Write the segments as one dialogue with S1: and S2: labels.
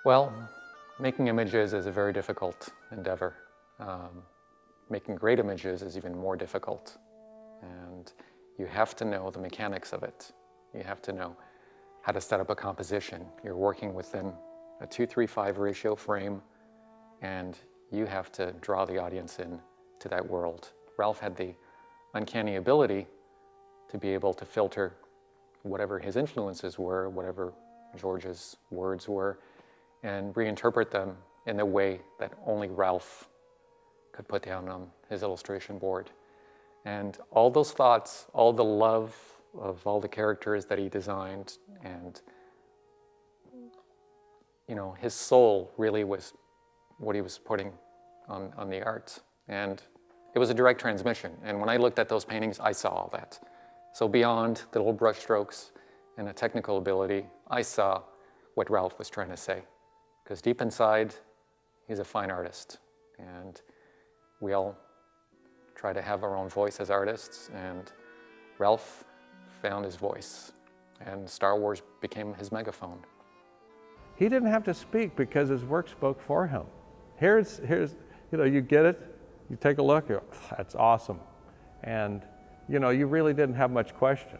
S1: Well, making images is a very difficult endeavor. Making great images is even more difficult. And you have to know the mechanics of it. You have to know how to set up a composition. You're working within a 2:3:5 ratio frame, and you have to draw the audience in to that world. Ralph had the uncanny ability to be able to filter whatever his influences were, whatever George's words were, and reinterpret them in a way that only Ralph could put down on his illustration board. And all those thoughts, all the love of all the characters that he designed, and his soul really was what he was putting on the art. And it was a direct transmission. And when I looked at those paintings, I saw all that. So beyond the little brush strokes and a technical ability, I saw what Ralph was trying to say. Because deep inside, he's a fine artist. And we all try to have our own voice as artists, and Ralph found his voice, and Star Wars became his megaphone.
S2: He didn't have to speak because his work spoke for him. Here's you get it, you take a look, that's awesome. And you really didn't have much question.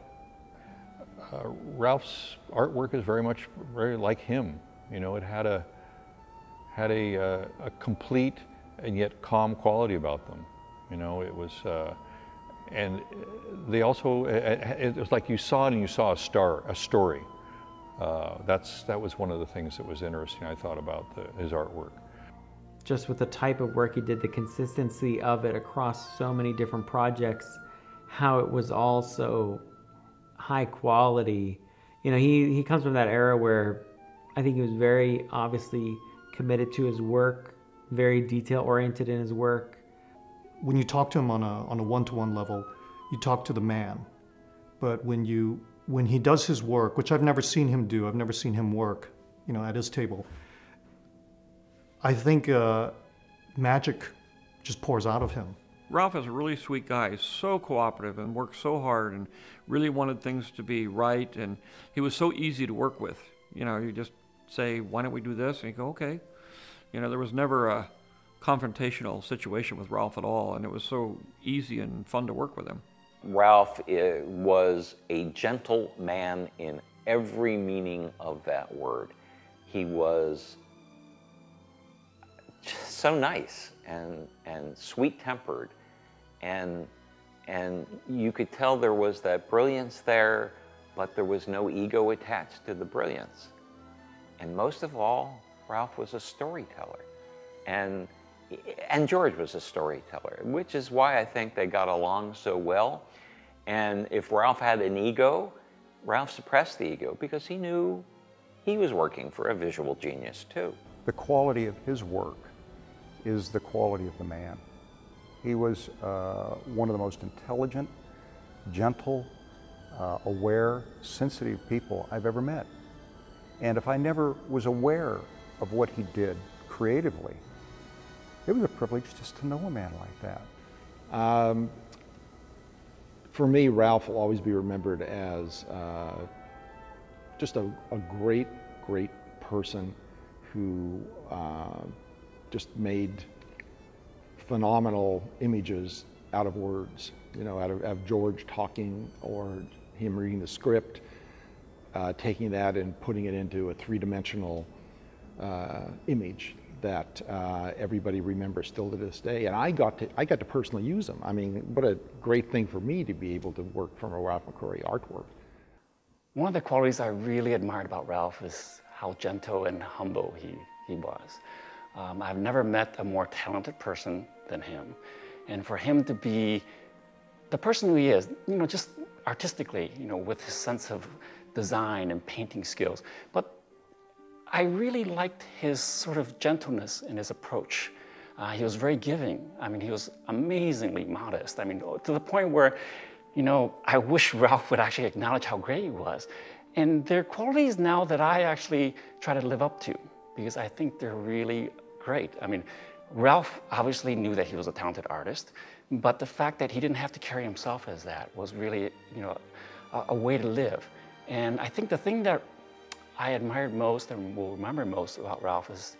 S3: Ralph's artwork is very like him. It had a complete and yet calm quality about them. It was, and they also, it was like you saw it and you saw a story. That was one of the things that was interesting, I thought, about his artwork.
S4: Just with the type of work he did, the consistency of it across so many different projects, how it was all so high quality. He comes from that era where I think he was very obviously committed to his work, very detail-oriented in his work.
S5: When you talk to him on a one-to-one level, you talk to the man. But when he does his work, which I've never seen him do, I've never seen him work, at his table, I think magic just pours out of him.
S6: Ralph is a really sweet guy. He's so cooperative and worked so hard and really wanted things to be right, and he was so easy to work with. You just say, why don't we do this? And you go, okay. There was never a confrontational situation with Ralph at all, and it was so easy and fun to work with him.
S7: Ralph was a gentle man in every meaning of that word. He was just so nice and sweet-tempered, and you could tell there was that brilliance there, but there was no ego attached to the brilliance. And most of all, Ralph was a storyteller, and George was a storyteller, which is why I think they got along so well. And if Ralph had an ego, Ralph suppressed the ego because he knew he was working for a visual genius too.
S8: The quality of his work is the quality of the man. He was one of the most intelligent, gentle, aware, sensitive people I've ever met. And if I never was aware of what he did creatively, it was a privilege just to know a man like that.
S9: For me, Ralph will always be remembered as just a great, great person who just made phenomenal images out of words, out of George talking or him reading the script, taking that and putting it into a three-dimensional image that everybody remembers still to this day. And I got to personally use them. I mean, what a great thing for me to be able to work from a Ralph McQuarrie artwork.
S10: One of the qualities I really admired about Ralph is how gentle and humble he was. I've never met a more talented person than him. And for him to be the person who he is, just artistically, with his sense of design and painting skills. But I really liked his sort of gentleness in his approach. He was very giving. I mean, he was amazingly modest. I mean, to the point where, I wish Ralph would actually acknowledge how great he was. And they're qualities now that I actually try to live up to, because I think they're really great. I mean, Ralph obviously knew that he was a talented artist, but the fact that he didn't have to carry himself as that was really, a way to live. And I think the thing that I admired most and will remember most about Ralph is,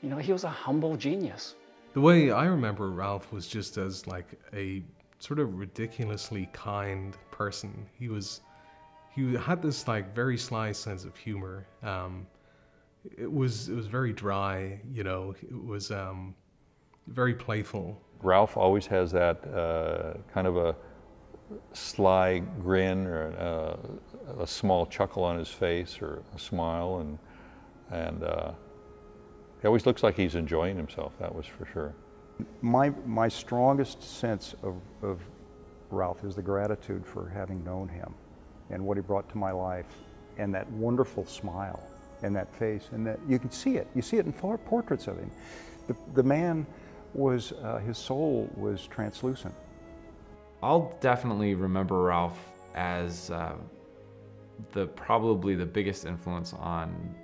S10: you know, he was a humble genius.
S11: The way I remember Ralph was just as like a sort of ridiculously kind person. He had this like very sly sense of humor. It was very dry, you know. It was very playful.
S3: Ralph always has that kind of a sly grin or a small chuckle on his face or a smile, and he always looks like he's enjoying himself. That was for sure.
S8: My strongest sense of Ralph is the gratitude for having known him and what he brought to my life, and that wonderful smile and that face, and that you can see it. You see it in portraits of him. The man was, his soul was translucent.
S12: I'll definitely remember Ralph as probably the biggest influence on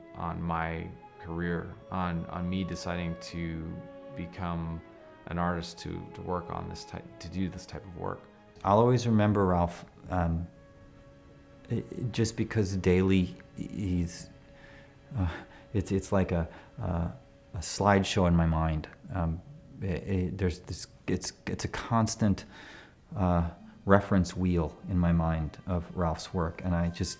S12: my career, on me deciding to become an artist, to work on this type, to do this type of work.
S13: I'll always remember Ralph just because daily he's, it's like a slideshow in my mind. There's this, it's a constant reference wheel in my mind of Ralph's work, and I just,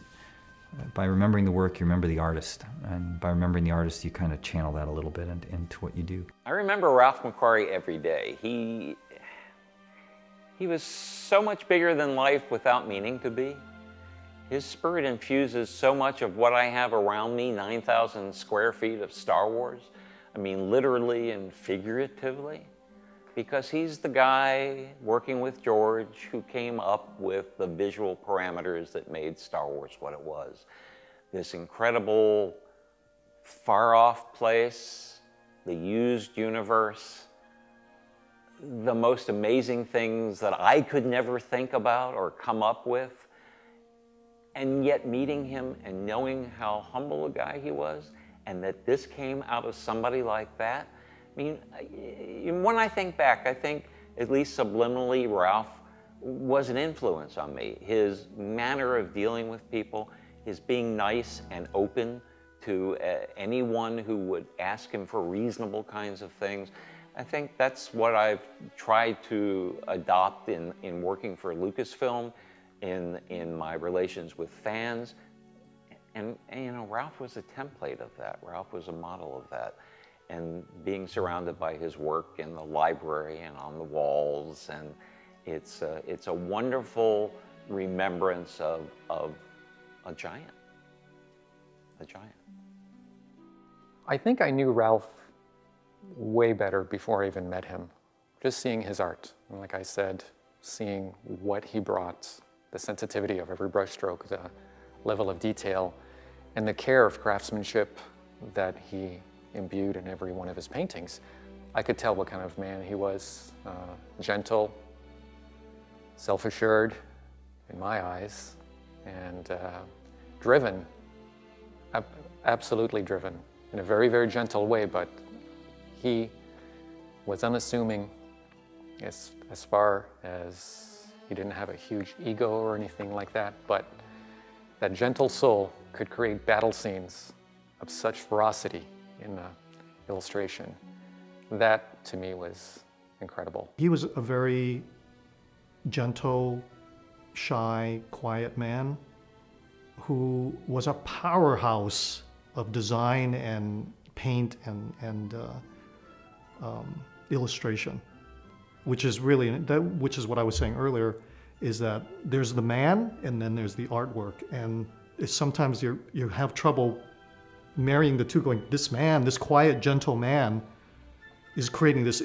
S13: by remembering the work, you remember the artist, and by remembering the artist, you kind of channel that a little bit into what you do.
S7: I remember Ralph McQuarrie every day. He was so much bigger than life without meaning to be. His spirit infuses so much of what I have around me, 9,000 square feet of Star Wars. I mean, literally and figuratively, because he's the guy working with George who came up with the visual parameters that made Star Wars what it was. This incredible, far-off place, the used universe, the most amazing things that I could never think about or come up with. And yet meeting him and knowing how humble a guy he was, and that this came out of somebody like that. I mean, when I think back, I think at least subliminally Ralph was an influence on me. His manner of dealing with people, his being nice and open to anyone who would ask him for reasonable kinds of things. I think that's what I've tried to adopt in working for Lucasfilm, in my relations with fans. And you know, Ralph was a template of that. Ralph was a model of that. And being surrounded by his work in the library and on the walls, and it's a wonderful remembrance of a giant. A giant.
S1: I think I knew Ralph way better before I even met him. Just seeing his art, and like I said, seeing what he brought, the sensitivity of every brushstroke, the level of detail, and the care of craftsmanship that he imbued in every one of his paintings. I could tell what kind of man he was. Gentle, self-assured in my eyes, and driven, absolutely driven, in a very, very gentle way, but he was unassuming as far as he didn't have a huge ego or anything like that, but that gentle soul could create battle scenes of such ferocity in the illustration. That, to me, was incredible.
S5: He was a very gentle, shy, quiet man who was a powerhouse of design and paint and illustration, which is really, which is what I was saying earlier, is that there's the man and then there's the artwork, and sometimes you have trouble marrying the two, going, this man, this quiet, gentle man is creating this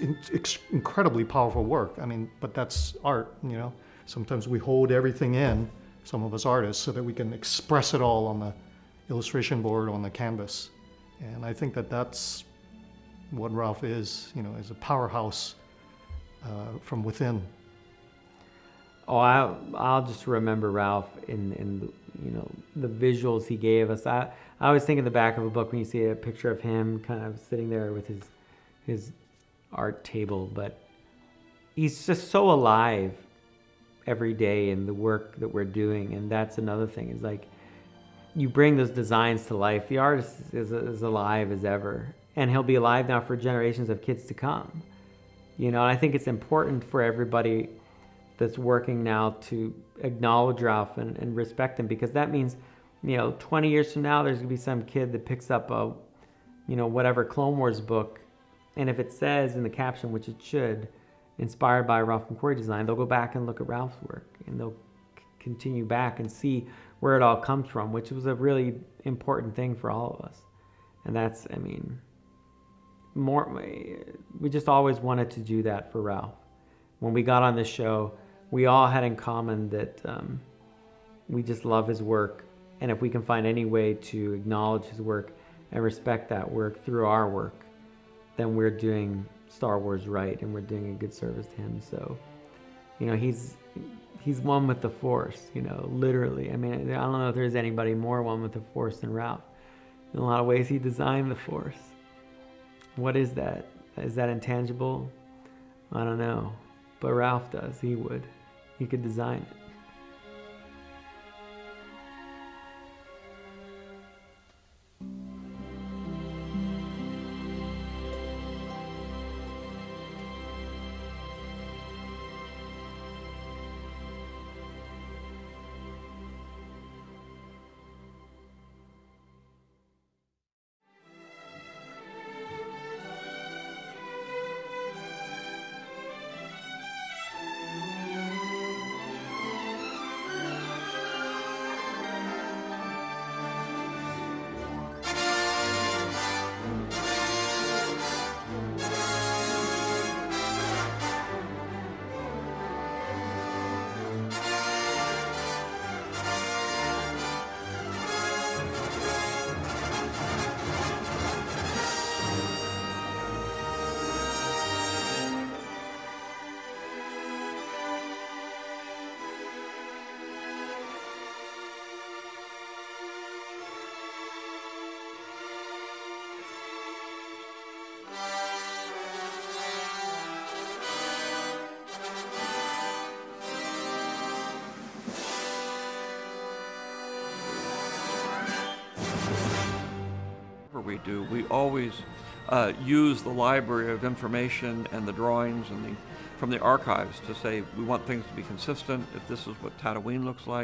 S5: incredibly powerful work. I mean, but that's art, you know? Sometimes we hold everything in, some of us artists, so that we can express it all on the illustration board, on the canvas. And I think that that's what Ralph is, you know, is a powerhouse from within.
S4: Oh, I'll just remember Ralph in you know, the visuals he gave us. I always think in the back of a book when you see a picture of him kind of sitting there with his art table, but he's just so alive every day in the work that we're doing, and that's another thing, is like you bring those designs to life. The artist is as alive as ever, and he'll be alive now for generations of kids to come. You know, and I think it's important for everybody that's working now to acknowledge Ralph and respect him, because that means, you know, 20 years from now, there's gonna be some kid that picks up a, you know, whatever Clone Wars book, and if it says in the caption, which it should, inspired by Ralph McQuarrie design, they'll go back and look at Ralph's work, and they'll continue back and see where it all comes from, which was a really important thing for all of us. And that's, I mean, we just always wanted to do that for Ralph. When we got on this show, we all had in common that we just love his work, and if we can find any way to acknowledge his work and respect that work through our work, then we're doing Star Wars right, and we're doing a good service to him. So, you know, he's one with the Force, you know, literally. I mean, I don't know if there's anybody more one with the Force than Ralph. In a lot of ways, he designed the Force. What is that? Is that intangible? I don't know. But Ralph does. He would. He could design it.
S6: We do. We always use the library of information and the drawings and from the archives to say we want things to be consistent. If this is what Tatooine looks like,